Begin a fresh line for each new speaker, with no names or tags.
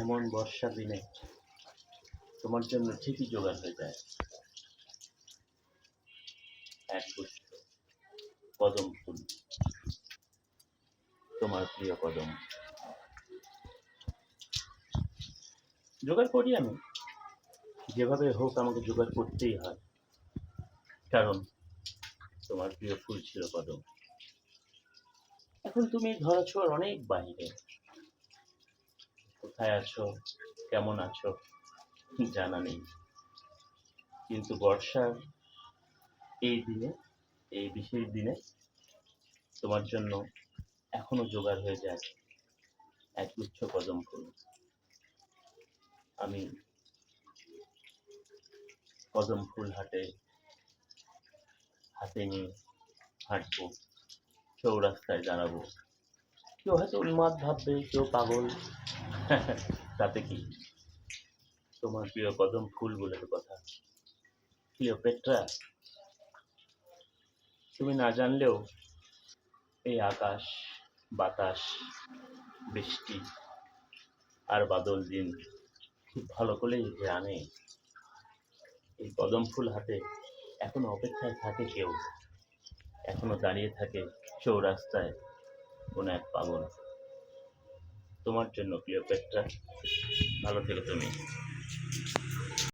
এমন বর্ষা দিনে তোমার জন্য ঠিকই জোগাড় হয়ে যায় এক গুচ্ছ কদম ফুল, তোমার প্রিয় কদম। জোগাড় করি আমি, যেভাবে হোক আমাকে জোগাড় করতেই হয়, কারণ তোমার প্রিয় ফুল ছিল কদম। এখন তুমি ধরাছোঁয়ার অনেক বাইরে, কোথায় আছো, কেমন আছো জানা নেই, কিন্তু বর্ষার এই দিনে, এই বিশেষ দিনে তোমার জন্য এখনো জোগাড় হয়ে যায় একগুচ্ছ কদম ফুল। আমি কদম ফুল হাতে নিয়ে হাঁটবো, চৌরাস্তায় দাঁড়াবো। কেউ হয়তো উন্মাদ ভাববে, কেউ পাগল, তাতে কি, তোমার প্রিয় কদম ফুল বলে তো কথা। ক্লিওপেট্রা, তুমি না জানলেও এই আকাশ, বাতাস, বৃষ্টি আর বাদল দিন খুব ভালো করেই জানে এই কদম ফুল হাতে এখনো অপেক্ষায় থাকে কেউ, এখনো দাঁড়িয়ে থাকে চৌরাস্তায় কোনো এক পাগল। তোমার জন্য ক্লিওপেট্রা, ভালো থেকো তুমি।